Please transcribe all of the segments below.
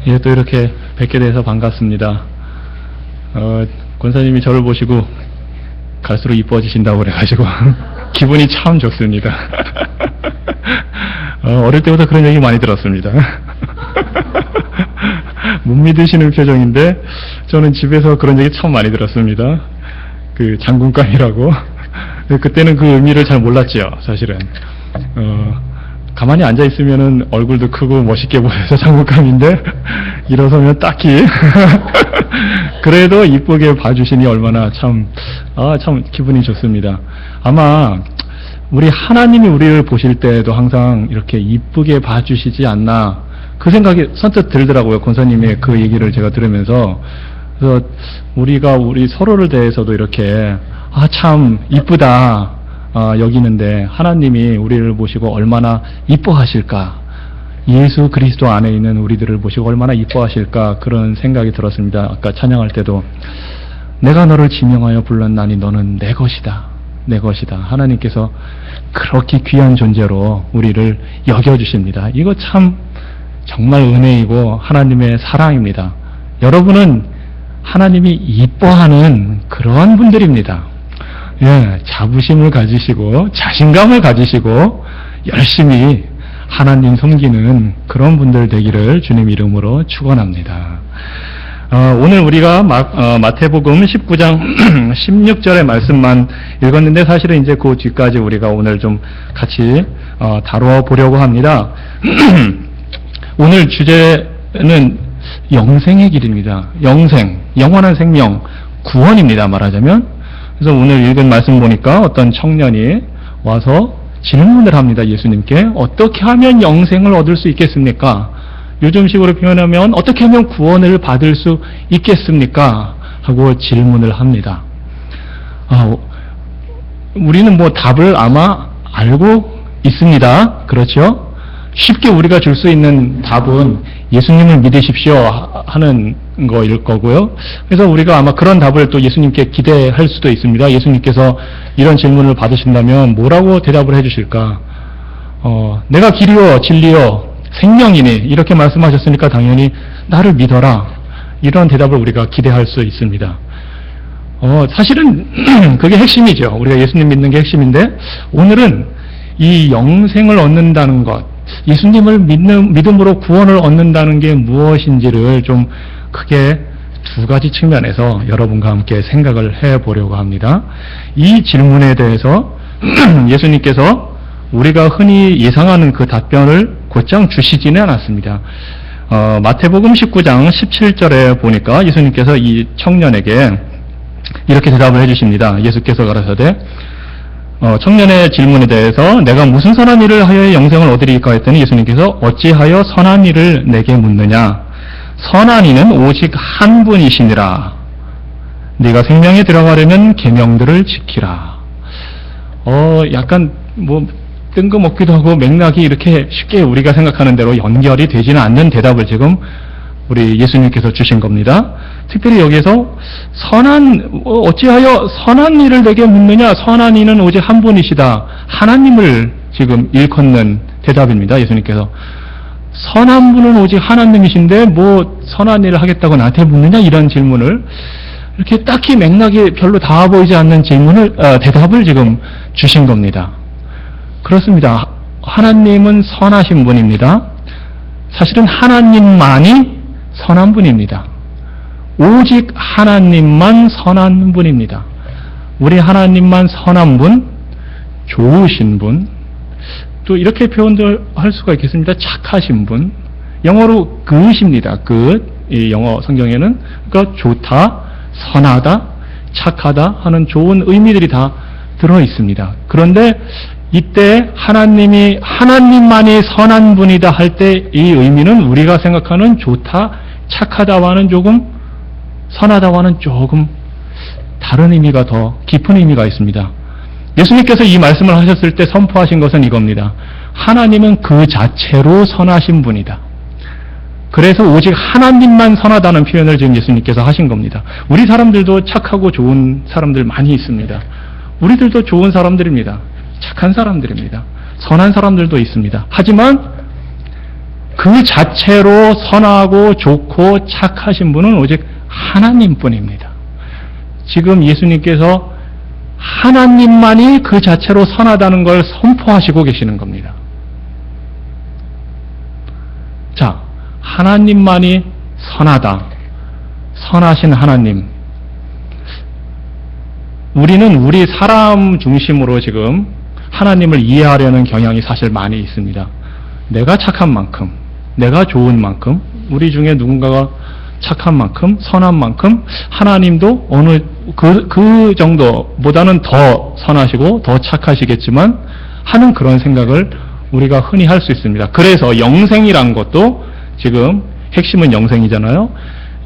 예, 또 이렇게 뵙게 돼서 반갑습니다. 권사님이 저를 보시고 갈수록 이뻐지신다고 그래가지고 기분이 참 좋습니다. 어릴 때부터 그런 얘기 많이 들었습니다. 못 믿으시는 표정인데 저는 집에서 그런 얘기 참 많이 들었습니다. 그 장군감이라고. 그때는 그 의미를 잘 몰랐죠, 사실은. 가만히 앉아 있으면은 얼굴도 크고 멋있게 보여서 장군감인데 일어서면 딱히 그래도 이쁘게 봐주시니 얼마나 참 기분이 좋습니다. 아마 우리 하나님이 우리를 보실 때에도 항상 이렇게 이쁘게 봐주시지 않나, 그 생각이 선뜻 들더라고요. 권사님의 그 얘기를 제가 들으면서. 그래서 우리가 우리 서로를 대해서도 이렇게 참 이쁘다 여기는데 하나님이 우리를 보시고 얼마나 이뻐하실까, 예수 그리스도 안에 있는 우리들을 보시고 얼마나 이뻐하실까, 그런 생각이 들었습니다. 아까 찬양할 때도 내가 너를 지명하여 불렀나니 너는 내 것이다, 내 것이다. 하나님께서 그렇게 귀한 존재로 우리를 여겨주십니다. 이거 참 정말 은혜이고 하나님의 사랑입니다. 여러분은 하나님이 이뻐하는 그러한 분들입니다. 예, 자부심을 가지시고 자신감을 가지시고 열심히 하나님 섬기는 그런 분들 되기를 주님 이름으로 축원합니다. 오늘 우리가 마태복음 19장 16절의 말씀만 읽었는데 사실은 이제 그 뒤까지 우리가 오늘 좀 같이 다루어 보려고 합니다. 오늘 주제는 영생의 길입니다. 영생, 영원한 생명, 구원입니다, 말하자면. 그래서 오늘 읽은 말씀 보니까 어떤 청년이 와서 질문을 합니다. 예수님께 어떻게 하면 영생을 얻을 수 있겠습니까? 요즘식으로 표현하면 어떻게 하면 구원을 받을 수 있겠습니까? 하고 질문을 합니다. 우리는 뭐 답을 아마 알고 있습니다. 그렇죠? 쉽게 우리가 줄 수 있는 답은 예수님을 믿으십시오 하는 거일 거고요. 그래서 우리가 아마 그런 답을 또 예수님께 기대할 수도 있습니다. 예수님께서 이런 질문을 받으신다면 뭐라고 대답을 해주실까? 내가 길이요 진리요 생명이니 이렇게 말씀하셨으니까 당연히 나를 믿어라, 이런 대답을 우리가 기대할 수 있습니다. 사실은 그게 핵심이죠. 우리가 예수님 믿는 게 핵심인데, 오늘은 이 영생을 얻는다는 것, 예수님을 믿음으로 구원을 얻는다는 게 무엇인지를 좀 크게 두 가지 측면에서 여러분과 함께 생각을 해보려고 합니다. 이 질문에 대해서 예수님께서 우리가 흔히 예상하는 그 답변을 곧장 주시지는 않았습니다. 마태복음 19장 17절에 보니까 예수님께서 이 청년에게 이렇게 대답을 해주십니다. 예수께서 가라사대 청년의 질문에 대해서 내가 무슨 선한 일을 하여 영생을 얻으리까 했더니 예수님께서 어찌하여 선한 일을 내게 묻느냐, 선한 이는 오직 한 분이시니라. 네가 생명에 들어가려면 계명들을 지키라. 약간 뭐 뜬금없기도 하고 맥락이 이렇게 쉽게 우리가 생각하는 대로 연결이 되지는 않는 대답을 지금 우리 예수님께서 주신 겁니다. 특별히 여기에서 어찌하여 선한 일을 내게 묻느냐, 선한 이는 오직 한 분이시다, 하나님을 지금 일컫는 대답입니다. 예수님께서 선한 분은 오직 하나님이신데 뭐 선한 일을 하겠다고 나한테 묻느냐, 이런 질문을, 이렇게 딱히 맥락이 별로 닿아 보이지 않는 대답을 지금 주신 겁니다. 그렇습니다. 하나님은 선하신 분입니다. 사실은 하나님만이 선한 분입니다. 오직 하나님만 선한 분입니다. 우리 하나님만 선한 분, 좋으신 분, 또 이렇게 표현도 할 수가 있겠습니다. 착하신 분, 영어로 good입니다. good. 이 영어 성경에는 그러니까 좋다, 선하다, 착하다 하는 좋은 의미들이 다 들어 있습니다. 그런데 이때 하나님만이 선한 분이다 할 때 이 의미는 우리가 생각하는 좋다, 착하다와는 조금, 선하다와는 조금 다른 의미가, 더 깊은 의미가 있습니다. 예수님께서 이 말씀을 하셨을 때 선포하신 것은 이겁니다. 하나님은 그 자체로 선하신 분이다. 그래서 오직 하나님만 선하다는 표현을 지금 예수님께서 하신 겁니다. 우리 사람들도 착하고 좋은 사람들 많이 있습니다. 우리들도 좋은 사람들입니다. 착한 사람들입니다. 선한 사람들도 있습니다. 하지만 그 자체로 선하고 좋고 착하신 분은 오직 하나님뿐입니다. 지금 예수님께서 하나님만이 그 자체로 선하다는 걸 선포하시고 계시는 겁니다. 자, 하나님만이 선하다. 선하신 하나님. 우리는 우리 사람 중심으로 지금 하나님을 이해하려는 경향이 사실 많이 있습니다. 내가 착한 만큼, 내가 좋은 만큼, 우리 중에 누군가가 착한 만큼, 선한 만큼 하나님도 어느 그 정도보다는 더 선하시고 더 착하시겠지만 하는 그런 생각을 우리가 흔히 할 수 있습니다. 그래서 영생이란 것도 지금 핵심은 영생이잖아요.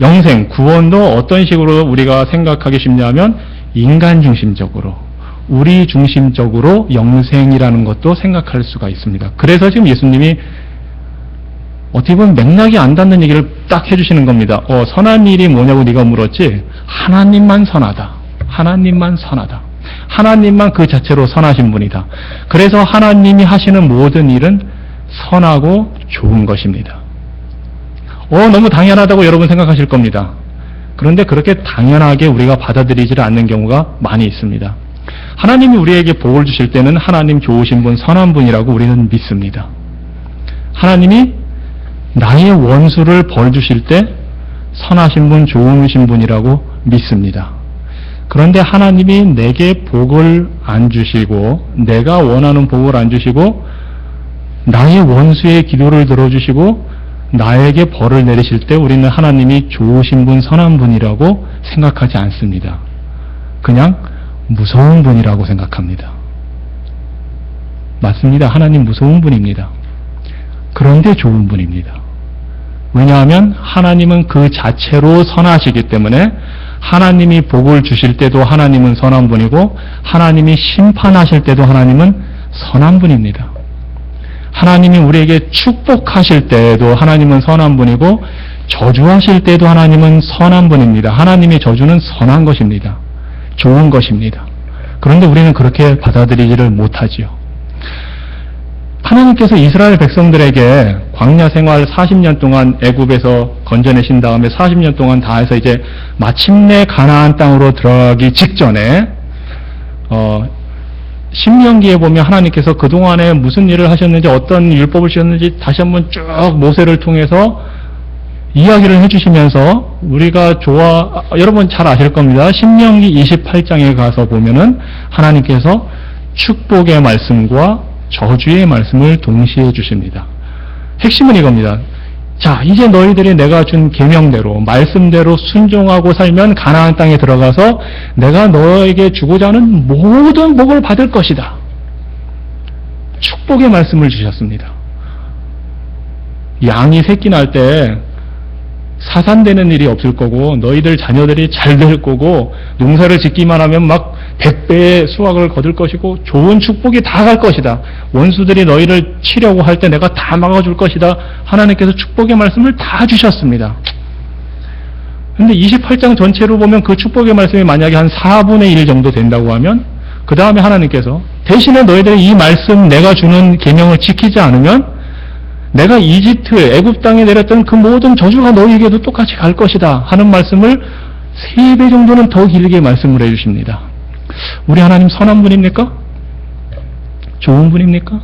영생, 구원도 어떤 식으로 우리가 생각하기 쉽냐면 인간 중심적으로, 우리 중심적으로 영생이라는 것도 생각할 수가 있습니다. 그래서 지금 예수님이 어떻게 보면 맥락이 안 닿는 얘기를 딱 해주시는 겁니다. 선한 일이 뭐냐고 네가 물었지? 하나님만 선하다. 하나님만 선하다. 하나님만 그 자체로 선하신 분이다. 그래서 하나님이 하시는 모든 일은 선하고 좋은 것입니다. 너무 당연하다고 여러분 생각하실 겁니다. 그런데 그렇게 당연하게 우리가 받아들이지 않는 경우가 많이 있습니다. 하나님이 우리에게 복을 주실 때는 하나님 좋으신 분, 선한 분이라고 우리는 믿습니다. 하나님이 나의 원수를 벌 주실 때 선하신 분, 좋으신 분이라고 믿습니다. 그런데 하나님이 내게 복을 안 주시고 내가 원하는 복을 안 주시고 나의 원수의 기도를 들어주시고 나에게 벌을 내리실 때 우리는 하나님이 좋으신 분, 선한 분이라고 생각하지 않습니다. 그냥 무서운 분이라고 생각합니다. 맞습니다. 하나님 무서운 분입니다. 그런데 좋은 분입니다. 왜냐하면 하나님은 그 자체로 선하시기 때문에 하나님이 복을 주실 때도 하나님은 선한 분이고 하나님이 심판하실 때도 하나님은 선한 분입니다. 하나님이 우리에게 축복하실 때도 하나님은 선한 분이고 저주하실 때도 하나님은 선한 분입니다. 하나님의 저주는 선한 것입니다. 좋은 것입니다. 그런데 우리는 그렇게 받아들이지를 못하지요. 하나님께서 이스라엘 백성들에게 광야 생활 40년 동안 애굽에서 건져내신 다음에 40년 동안 다 해서 이제 마침내 가나안 땅으로 들어가기 직전에 신명기에 보면 하나님께서 그동안에 무슨 일을 하셨는지 어떤 율법을 주셨는지 다시 한번 쭉 모세를 통해서 이야기를 해주시면서 우리가 여러분 잘 아실 겁니다. 신명기 28장에 가서 보면은 하나님께서 축복의 말씀과 저주의 말씀을 동시에 주십니다. 핵심은 이겁니다. 자, 이제 너희들이 내가 준 계명대로 말씀대로 순종하고 살면 가나안 땅에 들어가서 내가 너에게 주고자 하는 모든 복을 받을 것이다. 축복의 말씀을 주셨습니다. 양이 새끼 날 때 사산되는 일이 없을 거고 너희들 자녀들이 잘 될 거고 농사를 짓기만 하면 막 100배의 수확을 거둘 것이고 좋은 축복이 다 갈 것이다. 원수들이 너희를 치려고 할 때 내가 다 막아줄 것이다. 하나님께서 축복의 말씀을 다 주셨습니다. 근데 28장 전체로 보면 그 축복의 말씀이 만약에 한 4분의 1 정도 된다고 하면 그 다음에 하나님께서 대신에 너희들이 이 말씀 내가 주는 계명을 지키지 않으면 내가 애굽 땅에 내렸던 그 모든 저주가 너희에게도 똑같이 갈 것이다 하는 말씀을 3배 정도는 더 길게 말씀을 해주십니다. 우리 하나님 선한 분입니까? 좋은 분입니까?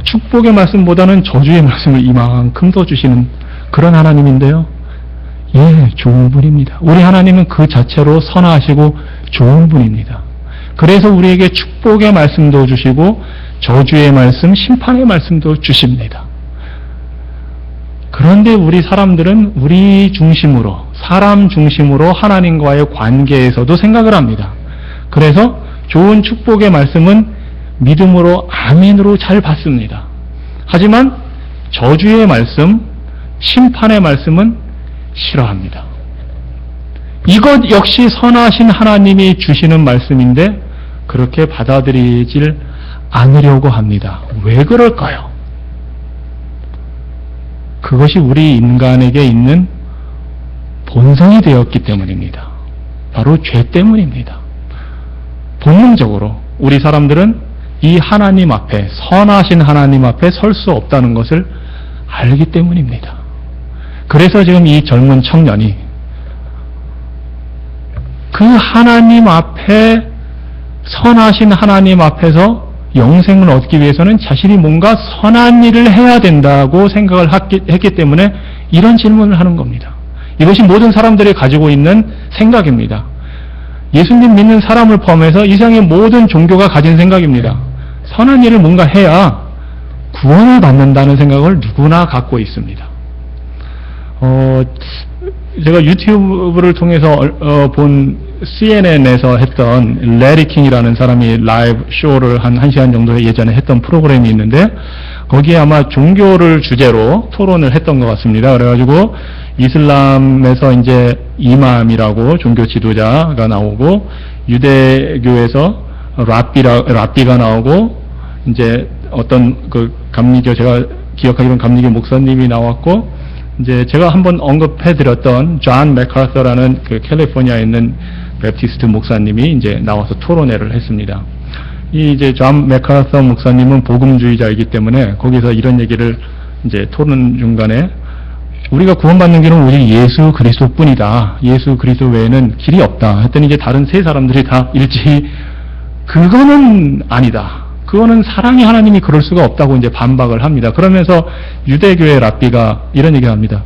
축복의 말씀보다는 저주의 말씀을 이만큼 더 주시는 그런 하나님인데요. 예, 좋은 분입니다. 우리 하나님은 그 자체로 선하시고 좋은 분입니다. 그래서 우리에게 축복의 말씀도 주시고 저주의 말씀, 심판의 말씀도 주십니다. 그런데 우리 사람들은 우리 중심으로, 사람 중심으로 하나님과의 관계에서도 생각을 합니다. 그래서 좋은 축복의 말씀은 믿음으로 아멘으로 잘 받습니다. 하지만 저주의 말씀, 심판의 말씀은 싫어합니다. 이것 역시 선하신 하나님이 주시는 말씀인데 그렇게 받아들이질 않으려고 합니다. 왜 그럴까요? 그것이 우리 인간에게 있는 본성이 되었기 때문입니다. 바로 죄 때문입니다. 본능적으로 우리 사람들은 이 하나님 앞에, 선하신 하나님 앞에 설 수 없다는 것을 알기 때문입니다. 그래서 지금 이 젊은 청년이 그 하나님 앞에, 선하신 하나님 앞에서 영생을 얻기 위해서는 자신이 뭔가 선한 일을 해야 된다고 생각을 했기 때문에 이런 질문을 하는 겁니다. 이것이 모든 사람들이 가지고 있는 생각입니다. 예수님 믿는 사람을 포함해서 이 세상의 모든 종교가 가진 생각입니다. 선한 일을 뭔가 해야 구원을 받는다는 생각을 누구나 갖고 있습니다. 제가 유튜브를 통해서 본 CNN에서 했던 레리 킹이라는 사람이 라이브 쇼를 한 1시간 정도 예전에 했던 프로그램이 있는데, 거기에 아마 종교를 주제로 토론을 했던 것 같습니다. 그래가지고 이슬람에서 이제 이맘이라고 종교 지도자가 나오고, 유대교에서 랍비가 나오고, 이제 어떤 그 감리교, 제가 기억하기로는 감리교 목사님이 나왔고, 이제 제가 한번 언급해드렸던 존 맥카서라는 그 캘리포니아에 있는 베프티스트 목사님이 이제 나와서 토론회를 했습니다. 이 이제 존 맥카서 목사님은 복음주의자이기 때문에 거기서 이런 얘기를 이제 토론 중간에, 우리가 구원받는 길은 오직 예수 그리스도뿐이다. 예수 그리스도 외에는 길이 없다. 했더니 이제 다른 세 사람들이 다 일제히 그거는 아니다. 그거는 사랑의 하나님이 그럴 수가 없다고 이제 반박을 합니다. 그러면서 유대교의 랍비가 이런 얘기를 합니다.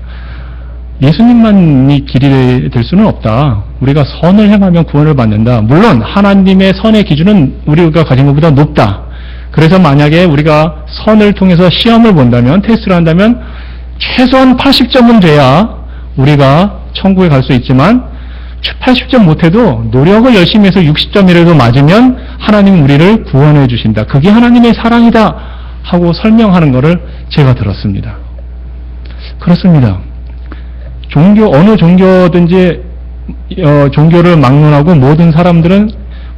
예수님만이 길이 될 수는 없다. 우리가 선을 행하면 구원을 받는다. 물론 하나님의 선의 기준은 우리가 가진 것보다 높다. 그래서 만약에 우리가 선을 통해서 시험을 본다면, 테스트를 한다면 최소한 80점은 돼야 우리가 천국에 갈 수 있지만, 80점 못해도 노력을 열심히 해서 60점이라도 맞으면 하나님은 우리를 구원해 주신다. 그게 하나님의 사랑이다 하고 설명하는 것을 제가 들었습니다. 그렇습니다. 어느 종교든지 종교를 막론하고 모든 사람들은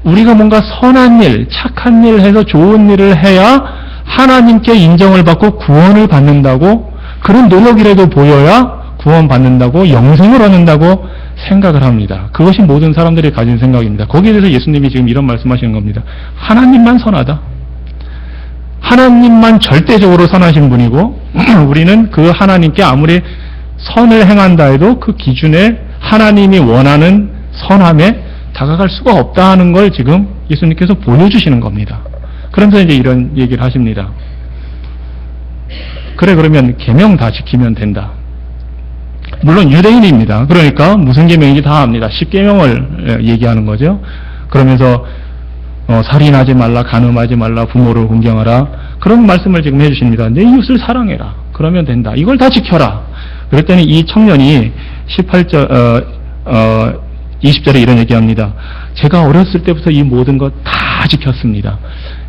우리가 뭔가 선한 일, 착한 일 해서 좋은 일을 해야 하나님께 인정을 받고 구원을 받는다고, 그런 노력이라도 보여야 구원받는다고, 영생을 얻는다고 생각을 합니다. 그것이 모든 사람들이 가진 생각입니다. 거기에 대해서 예수님이 지금 이런 말씀하시는 겁니다. 하나님만 선하다. 하나님만 절대적으로 선하신 분이고, 우리는 그 하나님께 아무리 선을 행한다 해도 그 기준에 하나님이 원하는 선함에 다가갈 수가 없다 하는 걸 지금 예수님께서 보여주시는 겁니다. 그러면서 이제 이런 얘기를 하십니다. 그래, 그러면 계명 다 지키면 된다. 물론 유대인입니다. 그러니까 무슨 계명인지 다 압니다. 10계명을 얘기하는 거죠. 그러면서 살인하지 말라, 간음하지 말라, 부모를 존경하라, 그런 말씀을 지금 해주십니다. 내 이웃을 사랑해라. 그러면 된다. 이걸 다 지켜라. 그랬더니 이 청년이 20절에 이런 얘기합니다. 제가 어렸을 때부터 이 모든 것 다 지켰습니다.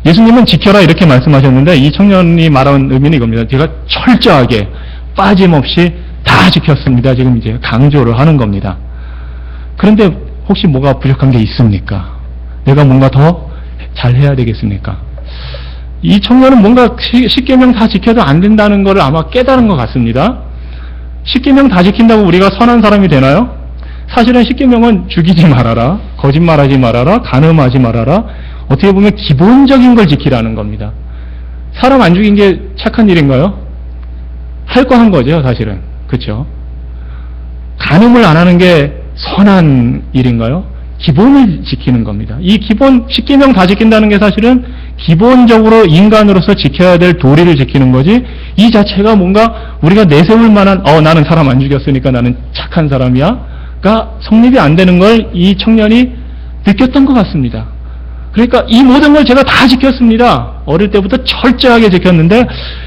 예수님은 지켜라 이렇게 말씀하셨는데, 이 청년이 말한 의미는 이겁니다. 제가 철저하게 빠짐없이 다 지켰습니다. 지금 이제 강조를 하는 겁니다. 그런데 혹시 뭐가 부족한 게 있습니까? 내가 뭔가 더 잘해야 되겠습니까? 이 청년은 뭔가 10계명 다 지켜도 안 된다는 것을 아마 깨달은 것 같습니다. 10계명 다 지킨다고 우리가 선한 사람이 되나요? 사실은 10계명은 죽이지 말아라, 거짓말하지 말아라, 간음하지 말아라, 어떻게 보면 기본적인 걸 지키라는 겁니다. 사람 안 죽인 게 착한 일인가요? 할 거 한 거죠, 사실은. 그렇죠? 간음을 안 하는 게 선한 일인가요? 기본을 지키는 겁니다. 이 기본 10계명 다 지킨다는 게 사실은 기본적으로 인간으로서 지켜야 될 도리를 지키는 거지, 이 자체가 뭔가 우리가 내세울 만한 나는 사람 안 죽였으니까 나는 착한 사람이야가 성립이 안 되는 걸 이 청년이 느꼈던 것 같습니다. 그러니까 이 모든 걸 제가 다 지켰습니다. 어릴 때부터 철저하게 지켰는데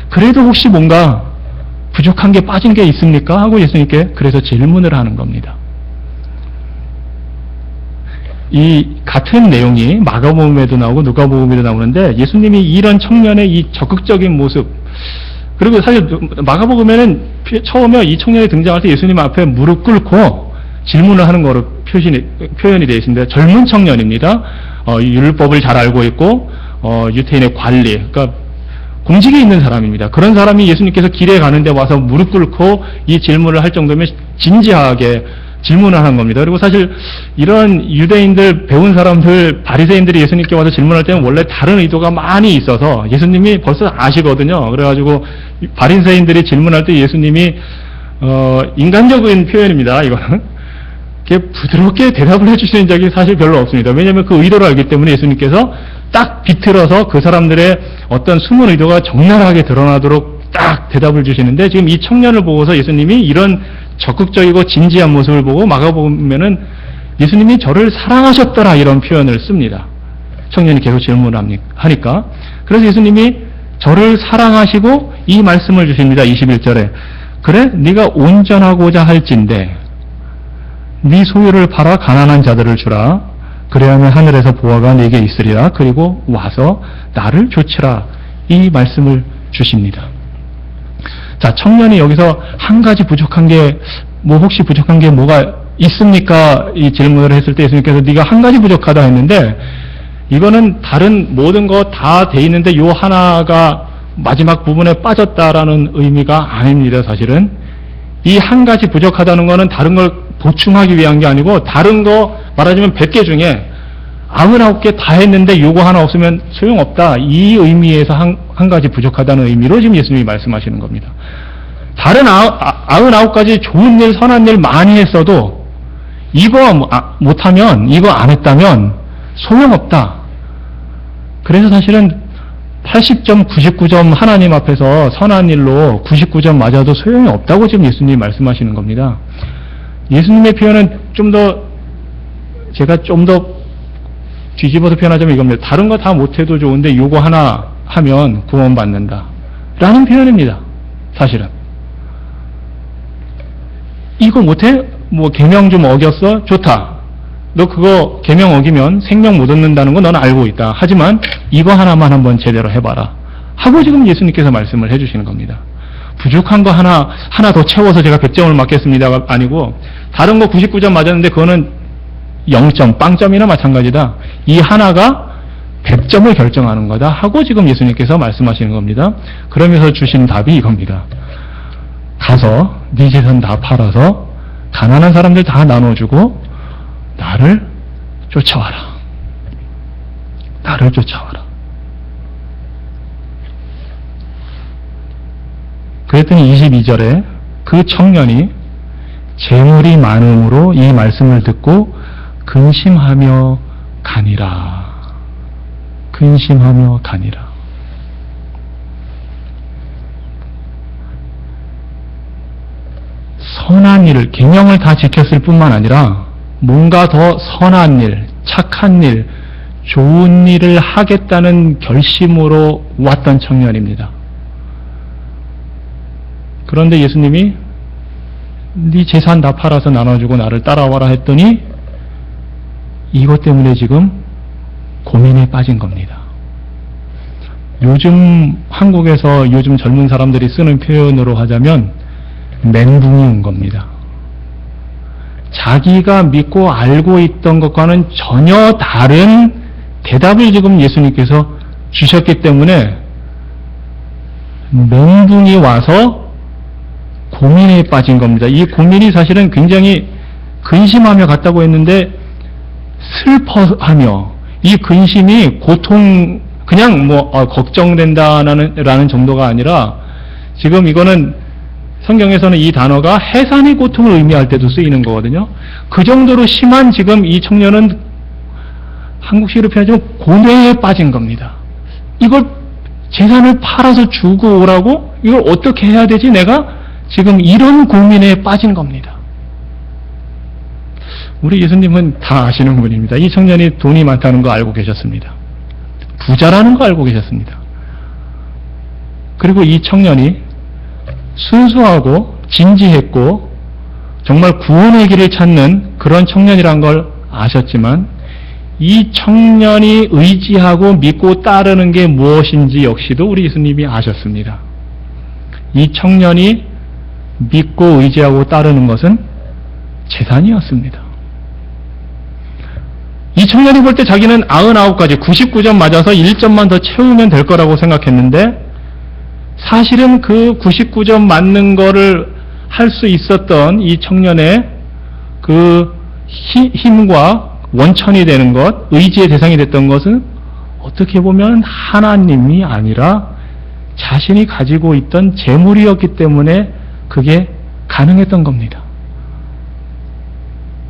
그래도 혹시 뭔가 부족한 게 빠진 게 있습니까? 하고 예수님께 그래서 질문을 하는 겁니다. 이 같은 내용이 마가복음에도 나오고 누가복음에도 나오는데, 예수님이 이런 청년의 이 적극적인 모습, 그리고 사실 마가복음에는 처음에 이 청년이 등장할 때 예수님 앞에 무릎 꿇고 질문을 하는 거로 표현이 되어 있습니다. 젊은 청년입니다. 율법을 잘 알고 있고 유태인의 관리, 그러니까 공직에 있는 사람입니다. 그런 사람이 예수님께서 길에 가는데 와서 무릎 꿇고 이 질문을 할 정도면 진지하게 질문을 한 겁니다. 그리고 사실 이런 유대인들, 배운 사람들, 바리새인들이 예수님께 와서 질문할 때는 원래 다른 의도가 많이 있어서 예수님이 벌써 아시거든요. 그래가지고 바리새인들이 질문할 때 예수님이 인간적인 표현입니다. 이거는 부드럽게 대답을 해주시는 적이 사실 별로 없습니다. 왜냐하면 그 의도를 알기 때문에 예수님께서 딱 비틀어서 그 사람들의 어떤 숨은 의도가 적나라하게 드러나도록 딱 대답을 주시는데, 지금 이 청년을 보고서 예수님이 이런 적극적이고 진지한 모습을 보고 마가복음에는 예수님이 저를 사랑하셨더라 이런 표현을 씁니다. 청년이 계속 질문을 하니까. 그래서 예수님이 저를 사랑하시고 이 말씀을 주십니다. 21절에 그래 네가 온전하고자 할진대 네 소유를 팔아 가난한 자들을 주라. 그래야면 하늘에서 보화가 네게 있으리라. 그리고 와서 나를 좇으라. 이 말씀을 주십니다. 자, 청년이 여기서 한 가지 부족한 게 혹시 부족한 게 뭐가 있습니까? 이 질문을 했을 때 예수님께서 네가 한 가지 부족하다 했는데, 이거는 다른 모든 거 다 돼 있는데 요 하나가 마지막 부분에 빠졌다라는 의미가 아닙니다. 사실은 이 한 가지 부족하다는 거는 다른 걸 보충하기 위한 게 아니고, 다른 거 말하자면 100개 중에 99개 다 했는데 요거 하나 없으면 소용없다, 이 의미에서 한 가지 부족하다는 의미로 지금 예수님이 말씀하시는 겁니다. 다른 99가지 좋은 일, 선한 일 많이 했어도 이거 못하면, 이거 안 했다면 소용없다. 그래서 사실은 80점, 99점 하나님 앞에서 선한 일로 99점 맞아도 소용이 없다고 지금 예수님이 말씀하시는 겁니다. 예수님의 표현은 제가 좀 더 뒤집어서 표현하자면 이겁니다. 다른 거 다 못해도 좋은데 요거 하나 하면 구원받는다 라는 표현입니다. 사실은 이거 못해? 계명 좀 어겼어? 좋다. 너 그거 계명 어기면 생명 못 얻는다는 거 너는 알고 있다. 하지만 이거 하나만 한번 제대로 해봐라 하고 지금 예수님께서 말씀을 해주시는 겁니다. 부족한 거 하나 더 채워서 제가 100점을 맞겠습니다가 아니고, 다른 거 99점 맞았는데 그거는 0점, 빵점이나 마찬가지다. 이 하나가 100점을 결정하는 거다 하고 지금 예수님께서 말씀하시는 겁니다. 그러면서 주신 답이 이겁니다. 가서 네 재산 다 팔아서 가난한 사람들 다 나눠주고 나를 쫓아와라. 나를 쫓아와라. 그랬더니 22절에 그 청년이 재물이 많음으로 이 말씀을 듣고 근심하며 가니라. 근심하며 가니라. 선한 일을, 계명을 다 지켰을 뿐만 아니라 뭔가 더 선한 일, 착한 일, 좋은 일을 하겠다는 결심으로 왔던 청년입니다. 그런데 예수님이 네 재산 다 팔아서 나눠주고 나를 따라와라 했더니 이것 때문에 지금 고민에 빠진 겁니다. 요즘 한국에서 요즘 젊은 사람들이 쓰는 표현으로 하자면 멘붕이 온 겁니다. 자기가 믿고 알고 있던 것과는 전혀 다른 대답을 지금 예수님께서 주셨기 때문에 멘붕이 와서 고민에 빠진 겁니다. 이 고민이 사실은 굉장히 근심하며 갔다고 했는데 슬퍼하며, 이 근심이 고통, 그냥 걱정된다라는 정도가 아니라, 지금 이거는 성경에서는 이 단어가 해산의 고통을 의미할 때도 쓰이는 거거든요. 그 정도로 심한 지금 이 청년은 한국식으로 표현하자면 고뇌에 빠진 겁니다. 이걸 재산을 팔아서 주고 오라고? 이걸 어떻게 해야 되지? 내가 지금 이런 고민에 빠진 겁니다. 우리 예수님은 다 아시는 분입니다. 이 청년이 돈이 많다는 거 알고 계셨습니다. 부자라는 거 알고 계셨습니다. 그리고 이 청년이 순수하고 진지했고 정말 구원의 길을 찾는 그런 청년이란 걸 아셨지만, 이 청년이 의지하고 믿고 따르는 게 무엇인지 역시도 우리 예수님이 아셨습니다. 이 청년이 믿고 의지하고 따르는 것은 재산이었습니다. 이 청년이 볼 때 자기는 99가지 99점 맞아서 1점만 더 채우면 될 거라고 생각했는데, 사실은 그 99점 맞는 거를 할 수 있었던 이 청년의 그 그 힘과 원천이 되는 것, 의지의 대상이 됐던 것은 어떻게 보면 하나님이 아니라 자신이 가지고 있던 재물이었기 때문에 그게 가능했던 겁니다.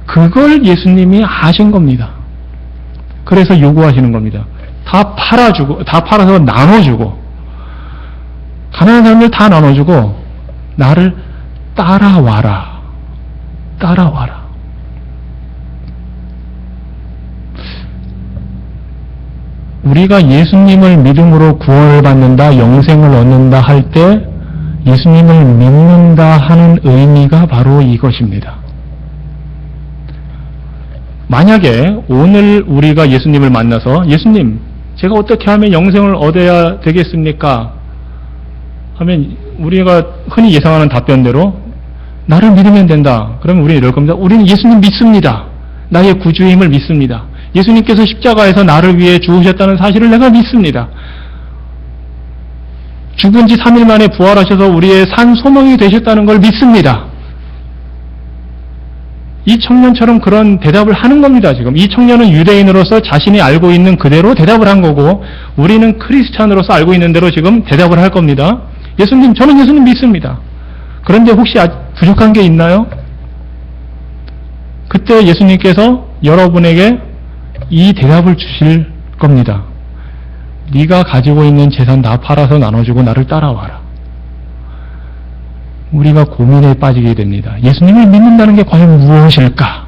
그걸 예수님이 아신 겁니다. 그래서 요구하시는 겁니다. 다 팔아서 나눠주고, 가난한 사람들 다 나눠주고, 나를 따라와라. 따라와라. 우리가 예수님을 믿음으로 구원을 받는다, 영생을 얻는다 할 때 예수님을 믿는다 하는 의미가 바로 이것입니다. 만약에 오늘 우리가 예수님을 만나서 예수님, 제가 어떻게 하면 영생을 얻어야 되겠습니까? 하면 우리가 흔히 예상하는 답변대로 나를 믿으면 된다. 그러면 우리는 이럴 겁니다. 우리는 예수님 믿습니다. 나의 구주임을 믿습니다. 예수님께서 십자가에서 나를 위해 죽으셨다는 사실을 내가 믿습니다. 죽은 지 3일 만에 부활하셔서 우리의 산 소망이 되셨다는 걸 믿습니다. 이 청년처럼 그런 대답을 하는 겁니다, 지금. 이 청년은 유대인으로서 자신이 알고 있는 그대로 대답을 한 거고, 우리는 크리스찬으로서 알고 있는 대로 지금 대답을 할 겁니다. 예수님, 저는 예수님 믿습니다. 그런데 혹시 부족한 게 있나요? 그때 예수님께서 여러분에게 이 대답을 주실 겁니다. 네가 가지고 있는 재산 다 팔아서 나눠주고 나를 따라와라. 우리가 고민에 빠지게 됩니다. 예수님을 믿는다는 게 과연 무엇일까?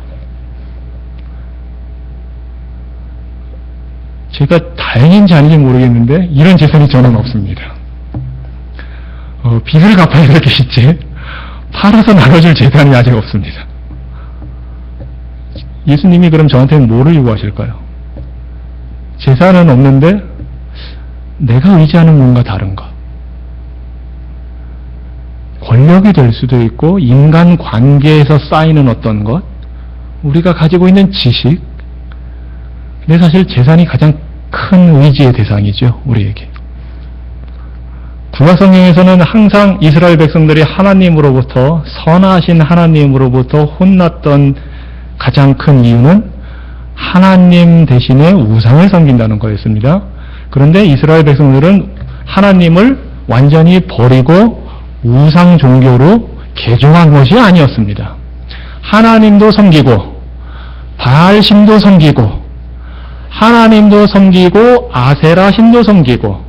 제가 다행인지 아닌지 모르겠는데 이런 재산이 저는 없습니다. 빚을 갚아야 되겠지. 팔아서 나눠줄 재산이 아직 없습니다. 예수님이 그럼 저한테는 뭐를 요구하실까요? 재산은 없는데 내가 의지하는 뭔가 다른 것. 권력이 될 수도 있고 인간 관계에서 쌓이는 어떤 것, 우리가 가지고 있는 지식. 근데 사실 재산이 가장 큰 의지의 대상이죠, 우리에게. 구약성경에서는 항상 이스라엘 백성들이 하나님으로부터, 선하신 하나님으로부터 혼났던 가장 큰 이유는 하나님 대신에 우상을 섬긴다는 거였습니다. 그런데 이스라엘 백성들은 하나님을 완전히 버리고 우상 종교로 개종한 것이 아니었습니다. 하나님도 섬기고 바알신도 섬기고 하나님도 섬기고 아세라 신도 섬기고,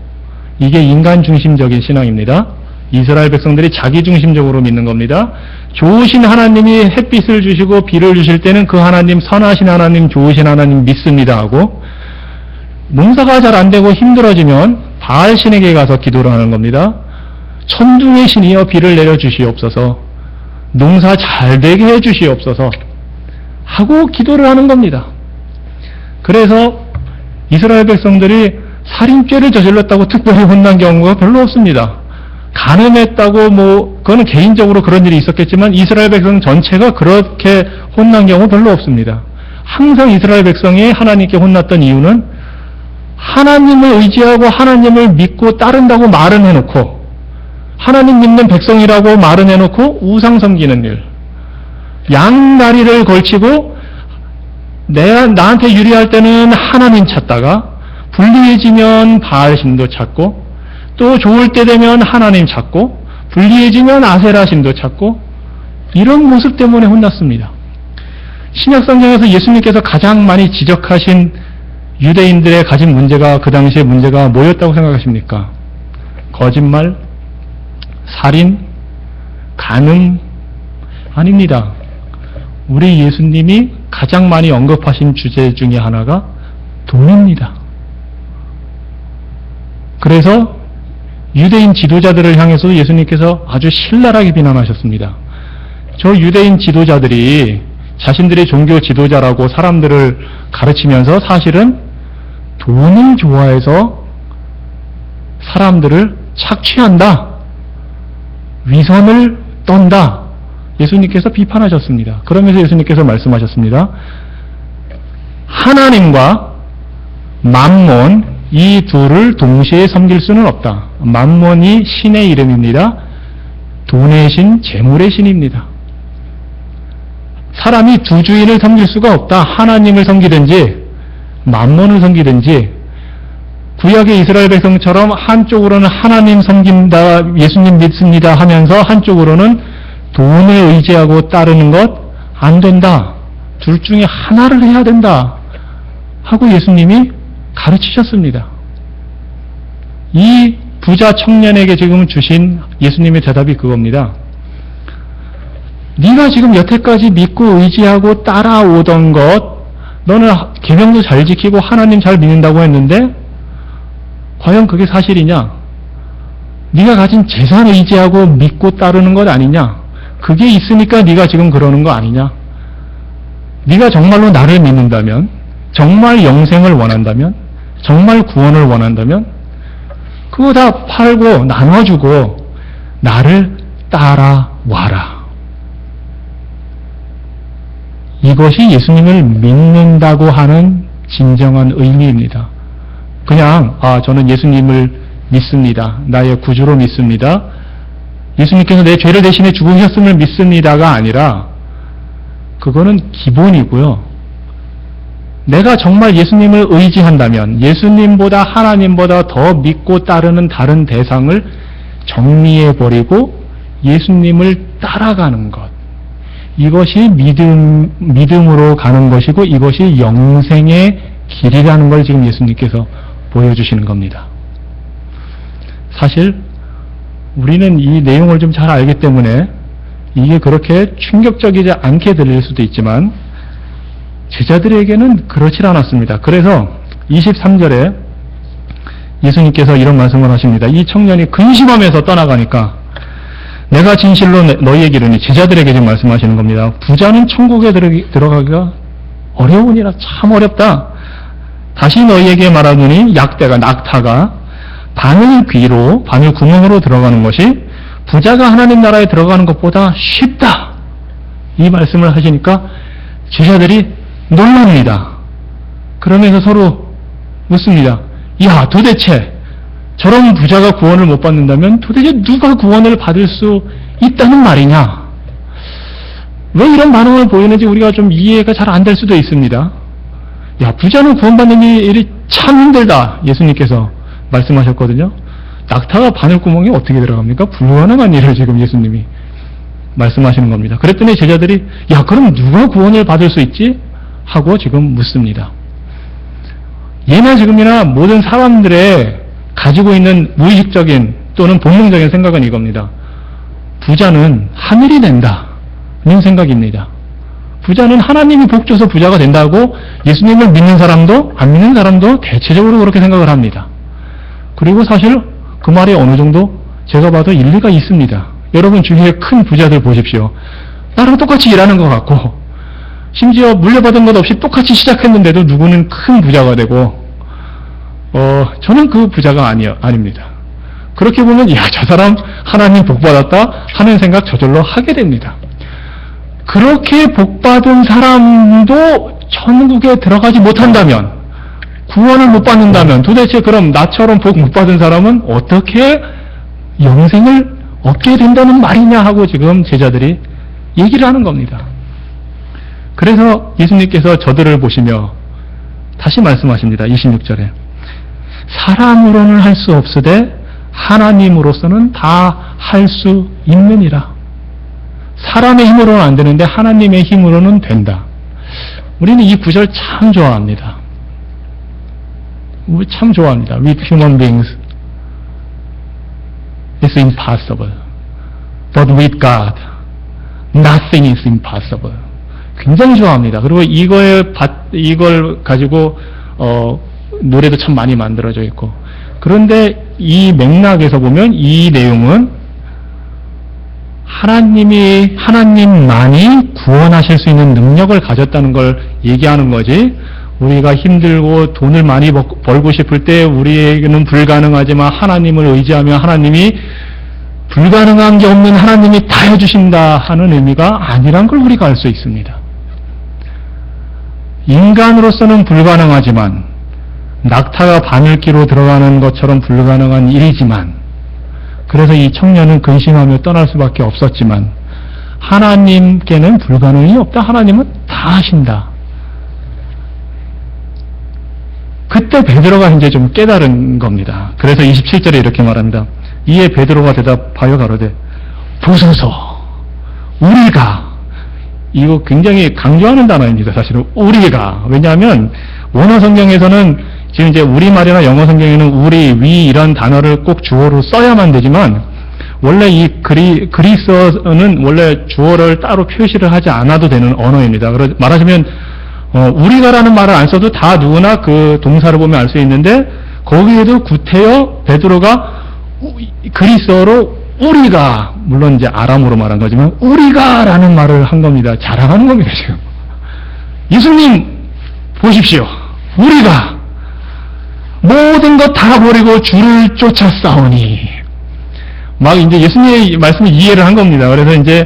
이게 인간 중심적인 신앙입니다. 이스라엘 백성들이 자기 중심적으로 믿는 겁니다. 좋으신 하나님이 햇빛을 주시고 비를 주실 때는 그 하나님, 선하신 하나님, 좋으신 하나님 믿습니다 하고, 농사가 잘 안 되고 힘들어지면 바알신에게 가서 기도를 하는 겁니다. 천둥의 신이여 비를 내려 주시옵소서, 농사 잘 되게 해 주시옵소서 하고 기도를 하는 겁니다. 그래서 이스라엘 백성들이 살인죄를 저질렀다고 특별히 혼난 경우가 별로 없습니다. 간음했다고 그거는 개인적으로 그런 일이 있었겠지만 이스라엘 백성 전체가 그렇게 혼난 경우 별로 없습니다. 항상 이스라엘 백성이 하나님께 혼났던 이유는 하나님을 의지하고 하나님을 믿고 따른다고 말은 해놓고, 하나님 믿는 백성이라고 말은 해놓고 우상 섬기는 일, 양다리를 걸치고 나한테 유리할 때는 하나님 찾다가 불리해지면 바알신도 찾고, 또 좋을 때 되면 하나님 찾고, 불리해지면 아세라신도 찾고, 이런 모습 때문에 혼났습니다. 신약성경에서 예수님께서 가장 많이 지적하신 유대인들의 가진 문제가, 그 당시의 문제가 뭐였다고 생각하십니까? 거짓말, 살인, 간음, 아닙니다. 우리 예수님이 가장 많이 언급하신 주제 중에 하나가 돈입니다. 그래서 유대인 지도자들을 향해서 예수님께서 아주 신랄하게 비난하셨습니다. 저 유대인 지도자들이 자신들의 종교 지도자라고 사람들을 가르치면서 사실은 돈을 좋아해서 사람들을 착취한다, 위선을 떤다, 예수님께서 비판하셨습니다. 그러면서 예수님께서 말씀하셨습니다. 하나님과 맘몬, 이 둘을 동시에 섬길 수는 없다. 맘몬이 신의 이름입니다. 돈의 신, 재물의 신입니다. 사람이 두 주인을 섬길 수가 없다. 하나님을 섬기든지 만몬을 섬기든지, 구약의 이스라엘 백성처럼 한쪽으로는 하나님 섬긴다, 예수님 믿습니다 하면서 한쪽으로는 돈을 의지하고 따르는 것 안 된다. 둘 중에 하나를 해야 된다 하고 예수님이 가르치셨습니다. 이 부자 청년에게 지금 주신 예수님의 대답이 그겁니다. 네가 지금 여태까지 믿고 의지하고 따라오던 것, 너는 계명도 잘 지키고 하나님 잘 믿는다고 했는데 과연 그게 사실이냐? 네가 가진 재산 의지하고 믿고 따르는 것 아니냐? 그게 있으니까 네가 지금 그러는 거 아니냐? 네가 정말로 나를 믿는다면, 정말 영생을 원한다면, 정말 구원을 원한다면 그거 다 팔고 나눠주고 나를 따라와라. 이것이 예수님을 믿는다고 하는 진정한 의미입니다. 그냥 저는 예수님을 믿습니다. 나의 구주로 믿습니다. 예수님께서 내 죄를 대신해 죽으셨음을 믿습니다가 아니라 그거는 기본이고요. 내가 정말 예수님을 의지한다면 예수님보다 하나님보다 더 믿고 따르는 다른 대상을 정리해버리고 예수님을 따라가는 것. 이것이 믿음으로 가는 것이고 이것이 영생의 길이라는 걸 지금 예수님께서 보여주시는 겁니다. 사실 우리는 이 내용을 좀 잘 알기 때문에 이게 그렇게 충격적이지 않게 들릴 수도 있지만 제자들에게는 그렇지 않았습니다. 그래서 23절에 예수님께서 이런 말씀을 하십니다. 이 청년이 근심하면서 떠나가니까 내가 진실로 너희에게 이르니, 제자들에게 지금 말씀하시는 겁니다. 부자는 천국에 들어가기가 어려우니라. 참 어렵다. 다시 너희에게 말하노니 약대가, 낙타가 바늘 귀로, 바늘 구멍으로 들어가는 것이 부자가 하나님 나라에 들어가는 것보다 쉽다. 이 말씀을 하시니까 제자들이 놀랍니다. 그러면서 서로 묻습니다. 야, 도대체 저런 부자가 구원을 못 받는다면 도대체 누가 구원을 받을 수 있다는 말이냐? 왜 이런 반응을 보이는지 우리가 좀 이해가 잘 안 될 수도 있습니다. 야, 부자는 구원받는 일이 참 힘들다. 예수님께서 말씀하셨거든요. 낙타가 바늘구멍에 어떻게 들어갑니까? 불가능한 일을 지금 예수님이 말씀하시는 겁니다. 그랬더니 제자들이 야, 그럼 누가 구원을 받을 수 있지? 하고 지금 묻습니다. 예나 지금이나 모든 사람들의 가지고 있는 무의식적인 또는 본능적인 생각은 이겁니다. 부자는 하늘이 낸다 는 생각입니다. 부자는 하나님이 복 줘서 부자가 된다고 예수님을 믿는 사람도 안 믿는 사람도 대체적으로 그렇게 생각을 합니다. 그리고 사실 그 말이 어느 정도 제가 봐도 일리가 있습니다. 여러분 주위에 큰 부자들 보십시오. 나랑 똑같이 일하는 것 같고 심지어 물려받은 것 없이 똑같이 시작했는데도 누구는 큰 부자가 되고 저는 그 부자가 아닙니다. 그렇게 보면 야, 저 사람 하나님 복 받았다 하는 생각 저절로 하게 됩니다. 그렇게 복 받은 사람도 천국에 들어가지 못한다면, 구원을 못 받는다면 도대체 그럼 나처럼 복 못 받은 사람은 어떻게 영생을 얻게 된다는 말이냐 하고 지금 제자들이 얘기를 하는 겁니다. 그래서 예수님께서 저들을 보시며 다시 말씀하십니다. 26절에 사람으로는 할 수 없으되 하나님으로서는 다 할 수 있느니라. 사람의 힘으로는 안 되는데 하나님의 힘으로는 된다. 우리는 이 구절 참 좋아합니다. 우리 참 좋아합니다. With human beings it's impossible. But with God nothing is impossible. 굉장히 좋아합니다. 그리고 이걸 가지고 노래도 참 많이 만들어져 있고. 그런데 이 맥락에서 보면 이 내용은 하나님만이 구원하실 수 있는 능력을 가졌다는 걸 얘기하는 거지, 우리가 힘들고 돈을 많이 벌고 싶을 때 우리에게는 불가능하지만 하나님을 의지하면 하나님이 불가능한 게 없는 하나님이 다 해주신다 하는 의미가 아니란 걸 우리가 알 수 있습니다. 인간으로서는 불가능하지만, 낙타가 바늘기로 들어가는 것처럼 불가능한 일이지만, 그래서 이 청년은 근심하며 떠날 수밖에 없었지만, 하나님께는 불가능이 없다. 하나님은 다 하신다. 그때 베드로가 이제 좀 깨달은 겁니다. 그래서 27절에 이렇게 말합니다. 이에 베드로가 대답하여 가로되 보소서 우리가, 이거 굉장히 강조하는 단어입니다. 사실은 우리가. 왜냐하면 원어 성경에서는 지금 이제 우리말이나 영어 성경에는 우리, 위 이런 단어를 꼭 주어로 써야만 되지만 원래 이 그리스어는 원래 주어를 따로 표시를 하지 않아도 되는 언어입니다. 말하자면 우리가라는 말을 안 써도 다 누구나 그 동사를 보면 알 수 있는데 거기에도 구태여 베드로가 그리스어로 우리가, 물론 이제 아람어로 말한 거지만 우리가라는 말을 한 겁니다. 자랑하는 겁니다. 지금 예수님 보십시오. 우리가 모든 것 다 버리고 주를 쫓아 싸우니, 막 이제 예수님의 말씀을 이해를 한 겁니다. 그래서 이제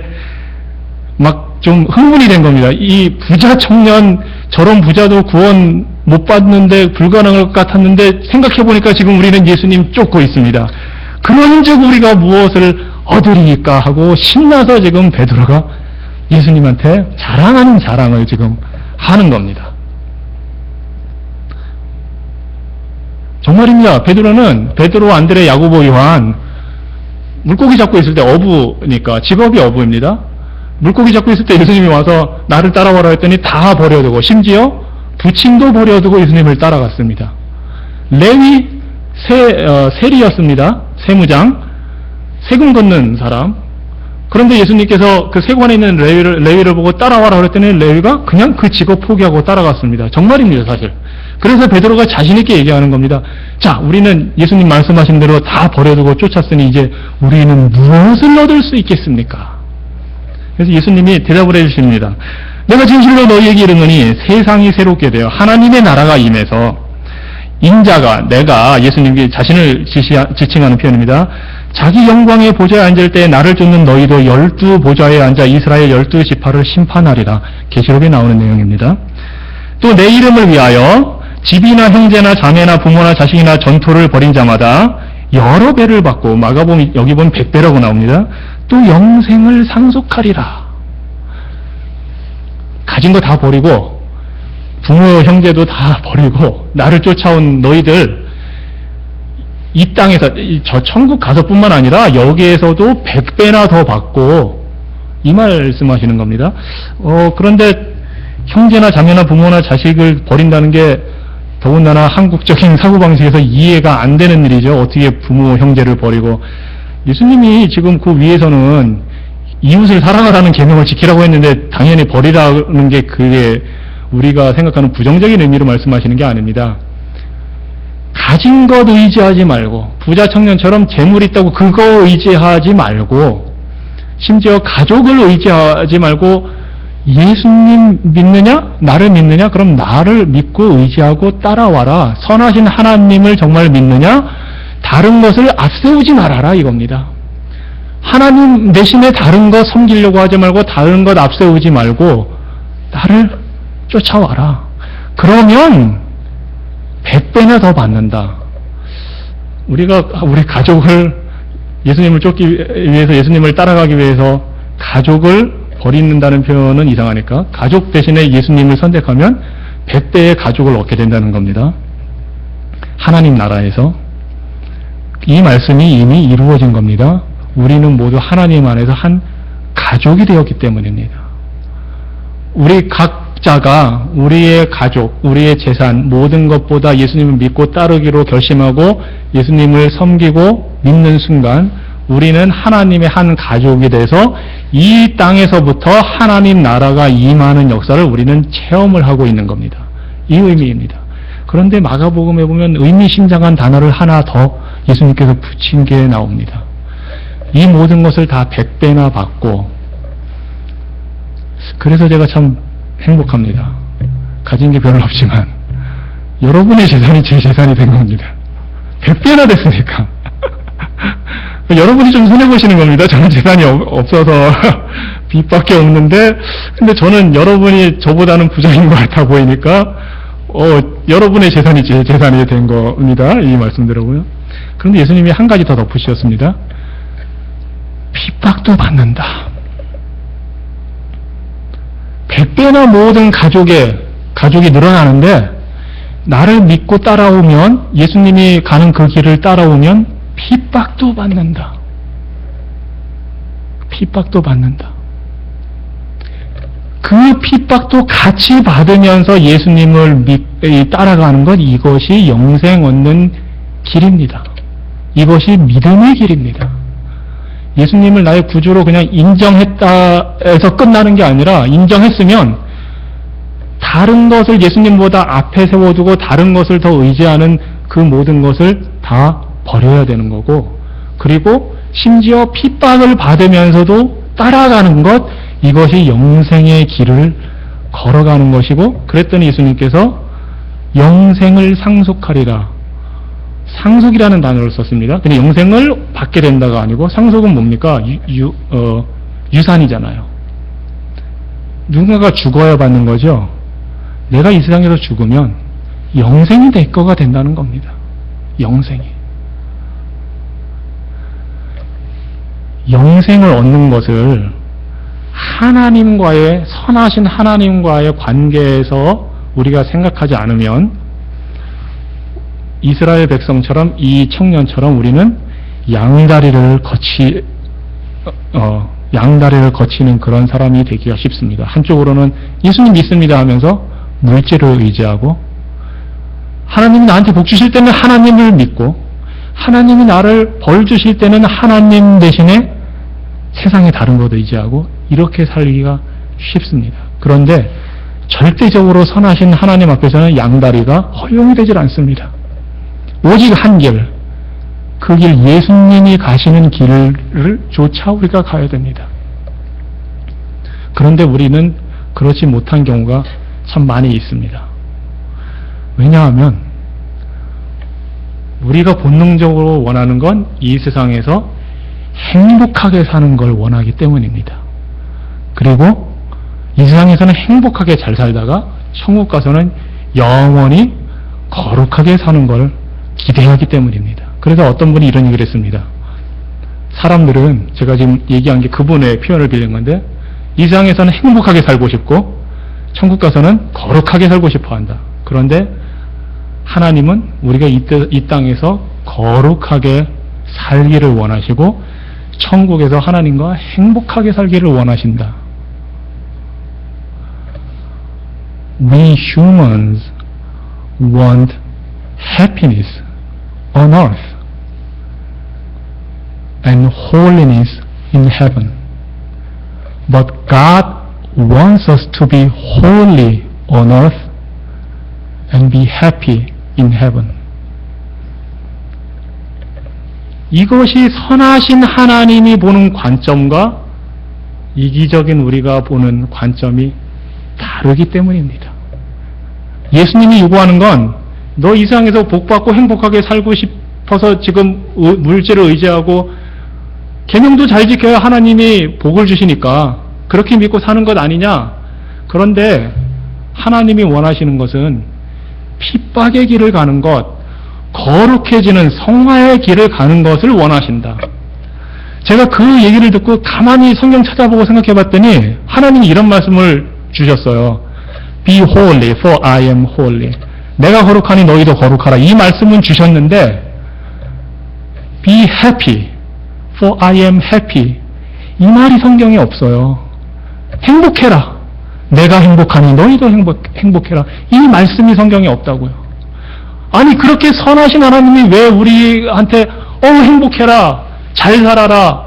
막 좀 흥분이 된 겁니다. 이 부자 청년, 저런 부자도 구원 못 받는데 불가능할 것 같았는데 생각해보니까 지금 우리는 예수님 쫓고 있습니다. 그런즉 우리가 무엇을 얻으리니까 하고 신나서 지금 베드로가 예수님한테 자랑하는 자랑을 지금 하는 겁니다. 정말입니다. 베드로, 안드레, 야고보, 요한 물고기 잡고 있을 때 어부니까 직업이 어부입니다. 물고기 잡고 있을 때 예수님이 와서 나를 따라와라 했더니 다 버려두고 심지어 부침도 버려두고 예수님을 따라갔습니다. 레위 세리였습니다. 세무장, 세금 걷는 사람. 그런데 예수님께서 그 세관에 있는 레위를 보고 따라와라 그랬더니 레위가 그냥 그 직업 포기하고 따라갔습니다. 정말입니다, 사실. 그래서 베드로가 자신있게 얘기하는 겁니다. 자, 우리는 예수님 말씀하신 대로 다 버려두고 쫓았으니 이제 우리는 무엇을 얻을 수 있겠습니까? 그래서 예수님이 대답을 해주십니다. 내가 진실로 너희에게 이르노니 세상이 새롭게 되어 하나님의 나라가 임해서 인자가, 내가 예수님께 자신을 지칭하는 표현입니다. 자기 영광의 보좌에 앉을 때 나를 쫓는 너희도 12 보좌에 앉아 이스라엘 12지파를 심판하리라. 계시록에 나오는 내용입니다. 또 내 이름을 위하여 집이나 형제나 자매나 부모나 자식이나 전토를 벌인 자마다 여러 배를 받고, 마가복음 여기 보면 100배라고 나옵니다. 또 영생을 상속하리라. 가진 거 다 버리고 부모 형제도 다 버리고 나를 쫓아온 너희들 이 땅에서 저 천국 가서뿐만 아니라 여기에서도 100배나 더 받고, 이 말씀하시는 겁니다. 그런데 형제나 자매나 부모나 자식을 버린다는 게 더군다나 한국적인 사고방식에서 이해가 안 되는 일이죠. 어떻게 부모 형제를 버리고. 예수님이 지금 그 위에서는 이웃을 사랑하라는 계명을 지키라고 했는데 당연히 버리라는 게 그게 우리가 생각하는 부정적인 의미로 말씀하시는 게 아닙니다. 가진 것 의지하지 말고, 부자 청년처럼 재물 있다고 그거 의지하지 말고, 심지어 가족을 의지하지 말고, 예수님 믿느냐? 나를 믿느냐? 그럼 나를 믿고 의지하고 따라와라. 선하신 하나님을 정말 믿느냐? 다른 것을 앞세우지 말아라, 이겁니다. 하나님 대신에 다른 것 섬기려고 하지 말고, 다른 것 앞세우지 말고 나를 쫓아와라. 그러면 100배나 더 받는다. 우리가 우리 가족을, 예수님을 쫓기 위해서, 예수님을 따라가기 위해서 가족을 버린다는 표현은 이상하니까 가족 대신에 예수님을 선택하면 100배의 가족을 얻게 된다는 겁니다. 하나님 나라에서. 이 말씀이 이미 이루어진 겁니다. 우리는 모두 하나님 안에서 한 가족이 되었기 때문입니다. 우리 각자가 우리의 가족, 우리의 재산, 모든 것보다 예수님을 믿고 따르기로 결심하고 예수님을 섬기고 믿는 순간 우리는 하나님의 한 가족이 돼서 이 땅에서부터 하나님 나라가 임하는 역사를 우리는 체험을 하고 있는 겁니다. 이 의미입니다. 그런데 마가복음에 보면 의미심장한 단어를 하나 더 예수님께서 붙인 게 나옵니다. 이 모든 것을 다 100배나 받고, 그래서 제가 참 행복합니다. 가진 게 별로 없지만 여러분의 재산이 제 재산이 된 겁니다. 100배나 됐으니까. 여러분이 좀 손해보시는 겁니다. 저는 재산이 없어서 빚밖에 없는데, 근데 저는 여러분이 저보다는 부자인 것 같아 보이니까 여러분의 재산이 제 재산이 된 겁니다. 이 말씀대로고요. 그런데 예수님이 한 가지 더 덧붙이셨습니다. 핍박도 받는다. 100배나 모든 가족이 늘어나는데 나를 믿고 따라오면 예수님이 가는 그 길을 따라오면 핍박도 받는다. 핍박도 받는다. 그 핍박도 같이 받으면서 예수님을 따라가는 것, 이것이 영생 얻는 길입니다. 이것이 믿음의 길입니다. 예수님을 나의 구주로 그냥 인정했다 해서 끝나는 게 아니라 인정했으면 다른 것을 예수님보다 앞에 세워두고 다른 것을 더 의지하는 그 모든 것을 다 버려야 되는 거고, 그리고 심지어 핍박을 받으면서도 따라가는 것, 이것이 영생의 길을 걸어가는 것이고, 그랬더니 예수님께서 영생을 상속하리라. 상속이라는 단어를 썼습니다. 근데 영생을 받게 된다가 아니고, 상속은 뭡니까? 유산이잖아요. 누군가가 죽어야 받는 거죠. 내가 이 세상에서 죽으면 영생이 내 거가 된다는 겁니다. 영생이. 영생을 얻는 것을 하나님과의, 선하신 하나님과의 관계에서 우리가 생각하지 않으면 이스라엘 백성처럼, 이 청년처럼 우리는 양다리를 거치는 그런 사람이 되기가 쉽습니다. 한쪽으로는 예수님 믿습니다 하면서 물질을 의지하고, 하나님이 나한테 복 주실 때는 하나님을 믿고, 하나님이 나를 벌 주실 때는 하나님 대신에 세상의 다른 것을 의지하고, 이렇게 살기가 쉽습니다. 그런데 절대적으로 선하신 하나님 앞에서는 양다리가 허용이 되질 않습니다. 오직 한 길, 그 길, 예수님이 가시는 길을 조차 우리가 가야 됩니다. 그런데 우리는 그렇지 못한 경우가 참 많이 있습니다. 왜냐하면 우리가 본능적으로 원하는 건 이 세상에서 행복하게 사는 걸 원하기 때문입니다. 그리고 이 세상에서는 행복하게 잘 살다가 천국 가서는 영원히 거룩하게 사는 걸 기대하기 때문입니다. 그래서 어떤 분이 이런 얘기를 했습니다. 사람들은, 제가 지금 얘기한 게 그분의 표현을 빌린 건데, 이 세상에서는 행복하게 살고 싶고 천국 가서는 거룩하게 살고 싶어 한다. 그런데 하나님은 우리가 이 땅에서 거룩하게 살기를 원하시고 천국에서 하나님과 행복하게 살기를 원하신다. We humans want happiness on earth and holiness in heaven. But God wants us to be holy on earth and be happy in heaven. 이것이 선하신 하나님이 보는 관점과 이기적인 우리가 보는 관점이 다르기 때문입니다. 예수님이 요구하는 건 너 이 세상에서 복받고 행복하게 살고 싶어서 지금 물질을 의지하고 계명도 잘 지켜야 하나님이 복을 주시니까 그렇게 믿고 사는 것 아니냐? 그런데 하나님이 원하시는 것은 핍박의 길을 가는 것, 거룩해지는 성화의 길을 가는 것을 원하신다. 제가 그 얘기를 듣고 가만히 성경 찾아보고 생각해 봤더니 하나님이 이런 말씀을 주셨어요. Be holy, for I am holy. 내가 거룩하니 너희도 거룩하라. 이 말씀은 주셨는데 Be happy, for I am happy. 이 말이 성경에 없어요. 행복해라. 내가 행복하니 너희도 행복해라. 이 말씀이 성경에 없다고요. 아니 그렇게 선하신 하나님이 왜 우리한테 행복해라, 잘 살아라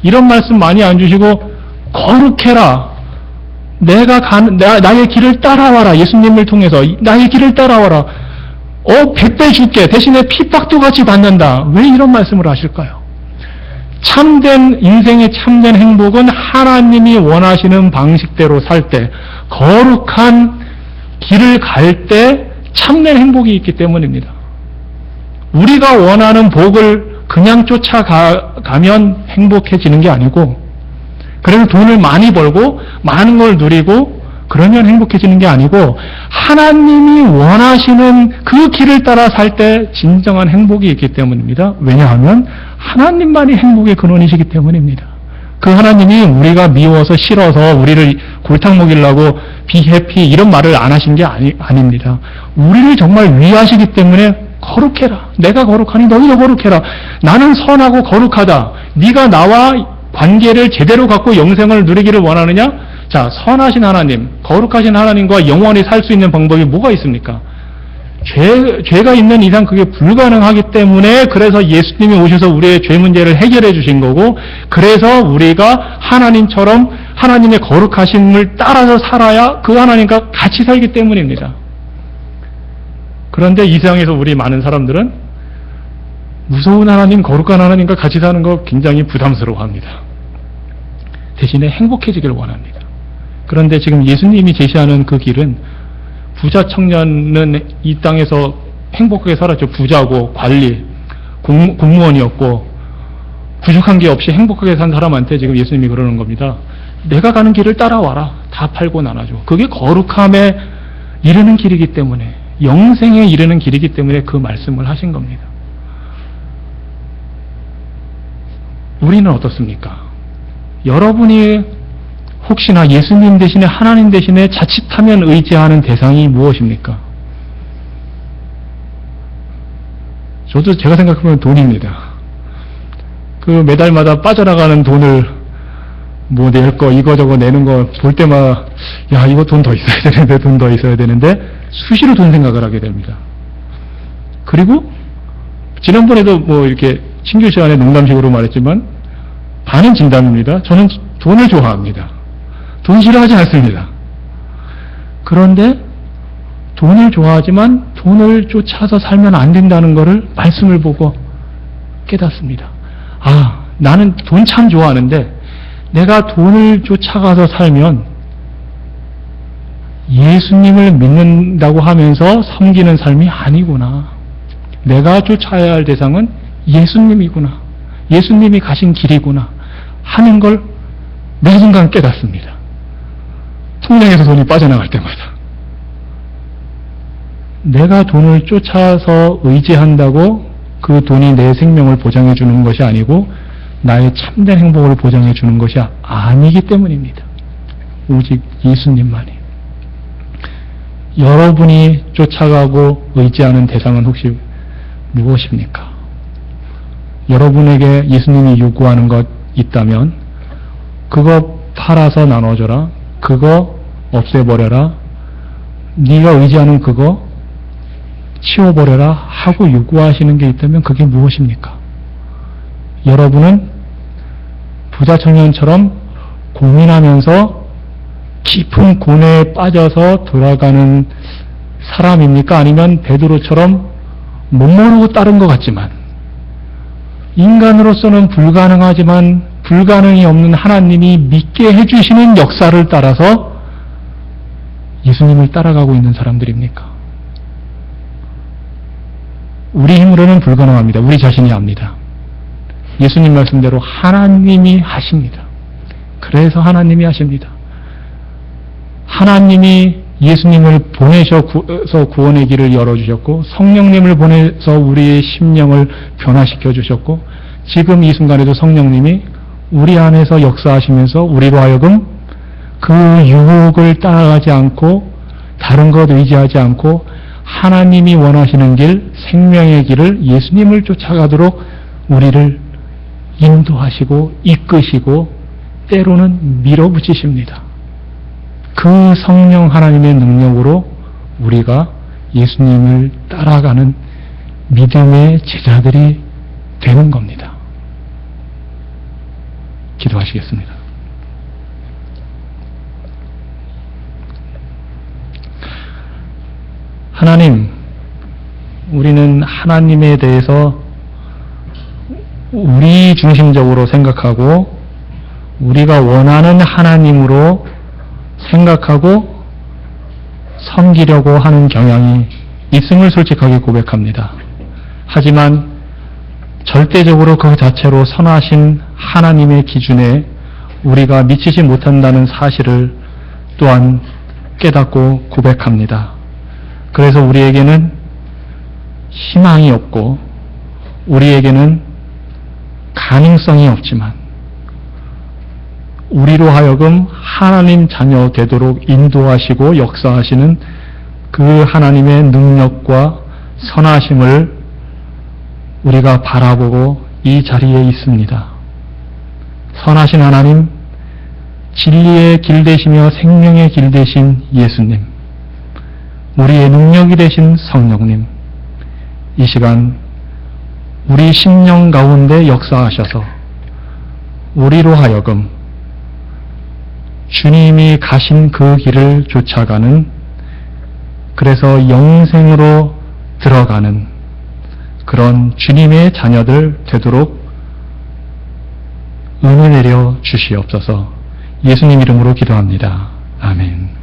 이런 말씀 많이 안 주시고 거룩해라, 나의 길을 따라와라, 예수님을 통해서 나의 길을 따라와라, 100배 줄게, 대신에 핍박도 같이 받는다, 왜 이런 말씀을 하실까요? 참된 인생의 참된 행복은 하나님이 원하시는 방식대로 살 때, 거룩한 길을 갈 때 참된 행복이 있기 때문입니다. 우리가 원하는 복을 그냥 쫓아가면 행복해지는 게 아니고, 그래서 돈을 많이 벌고 많은 걸 누리고 그러면 행복해지는 게 아니고, 하나님이 원하시는 그 길을 따라 살 때 진정한 행복이 있기 때문입니다. 왜냐하면 하나님만이 행복의 근원이시기 때문입니다. 그 하나님이 우리가 미워서 싫어서 우리를 골탕 먹이려고 비해피 이런 말을 안 하신 게 아닙니다. 우리를 정말 위하시기 때문에 거룩해라. 내가 거룩하니 너희도 거룩해라. 나는 선하고 거룩하다. 네가 나와 관계를 제대로 갖고 영생을 누리기를 원하느냐? 자, 선하신 하나님, 거룩하신 하나님과 영원히 살 수 있는 방법이 뭐가 있습니까? 죄가 있는 이상 그게 불가능하기 때문에 그래서 예수님이 오셔서 우리의 죄 문제를 해결해 주신 거고, 그래서 우리가 하나님처럼 하나님의 거룩하심을 따라서 살아야 그 하나님과 같이 살기 때문입니다. 그런데 이 세상에서 우리 많은 사람들은 무서운 하나님, 거룩한 하나님과 같이 사는 거 굉장히 부담스러워합니다. 대신에 행복해지기를 원합니다. 그런데 지금 예수님이 제시하는 그 길은, 부자 청년은 이 땅에서 행복하게 살았죠. 부자고 관리, 공무원이었고 부족한 게 없이 행복하게 산 사람한테 지금 예수님이 그러는 겁니다. 내가 가는 길을 따라와라. 다 팔고 나눠줘. 그게 거룩함에 이르는 길이기 때문에, 영생에 이르는 길이기 때문에 그 말씀을 하신 겁니다. 우리는 어떻습니까? 여러분이 혹시나 예수님 대신에, 하나님 대신에 자칫하면 의지하는 대상이 무엇입니까? 저도 제가 생각하면 돈입니다. 그 매달마다 빠져나가는 돈을 뭐 낼 거 이거저거 내는 거 볼 때마다 야, 이거 돈 더 있어야 되는데, 돈 더 있어야 되는데 수시로 돈 생각을 하게 됩니다. 그리고 지난번에도 뭐 이렇게 친교 시간에 농담식으로 말했지만 반은 진담입니다. 저는 돈을 좋아합니다. 돈 싫어하지 않습니다. 그런데 돈을 좋아하지만 돈을 쫓아서 살면 안 된다는 것을 말씀을 보고 깨닫습니다. 아, 나는 돈 참 좋아하는데 내가 돈을 쫓아가서 살면 예수님을 믿는다고 하면서 섬기는 삶이 아니구나. 내가 쫓아야 할 대상은 예수님이구나. 예수님이 가신 길이구나 하는 걸 매 순간 깨닫습니다. 통장에서 돈이 빠져나갈 때마다. 내가 돈을 쫓아서 의지한다고 그 돈이 내 생명을 보장해 주는 것이 아니고 나의 참된 행복을 보장해 주는 것이 아니기 때문입니다. 오직 예수님만이. 여러분이 쫓아가고 의지하는 대상은 혹시 무엇입니까? 여러분에게 예수님이 요구하는 것 있다면 그거 팔아서 나눠줘라. 그거 없애버려라. 네가 의지하는 그거 치워버려라 하고 요구하시는 게 있다면 그게 무엇입니까? 여러분은 부자 청년처럼 고민하면서 깊은 고뇌에 빠져서 돌아가는 사람입니까? 아니면 베드로처럼 못 모르고 따른 것 같지만 인간으로서는 불가능하지만 불가능이 없는 하나님이 믿게 해주시는 역사를 따라서 예수님을 따라가고 있는 사람들입니까? 우리 힘으로는 불가능합니다. 우리 자신이 압니다. 예수님 말씀대로 하나님이 하십니다. 그래서 하나님이 하십니다. 하나님이 예수님을 보내셔서 구원의 길을 열어주셨고 성령님을 보내서 우리의 심령을 변화시켜 주셨고 지금 이 순간에도 성령님이 우리 안에서 역사하시면서 우리로 하여금 그 유혹을 따라가지 않고 다른 것 의지하지 않고 하나님이 원하시는 길, 생명의 길을 예수님을 쫓아가도록 우리를 인도하시고 이끄시고 때로는 밀어붙이십니다. 그 성령 하나님의 능력으로 우리가 예수님을 따라가는 믿음의 제자들이 되는 겁니다. 기도하시겠습니다. 하나님, 우리는 하나님에 대해서 우리 중심적으로 생각하고 우리가 원하는 하나님으로 생각하고 섬기려고 하는 경향이 있음을 솔직하게 고백합니다. 하지만 절대적으로 그 자체로 선하신 하나님의 기준에 우리가 미치지 못한다는 사실을 또한 깨닫고 고백합니다. 그래서 우리에게는 희망이 없고 우리에게는 가능성이 없지만 우리로 하여금 하나님 자녀 되도록 인도하시고 역사하시는 그 하나님의 능력과 선하심을 우리가 바라보고 이 자리에 있습니다. 선하신 하나님, 진리의 길 되시며 생명의 길 되신 예수님, 우리의 능력이 되신 성령님, 이 시간 우리 심령 가운데 역사하셔서 우리로 하여금 주님이 가신 그 길을 쫓아가는, 그래서 영생으로 들어가는 그런 주님의 자녀들 되도록 은혜 내려 주시옵소서. 예수님 이름으로 기도합니다. 아멘.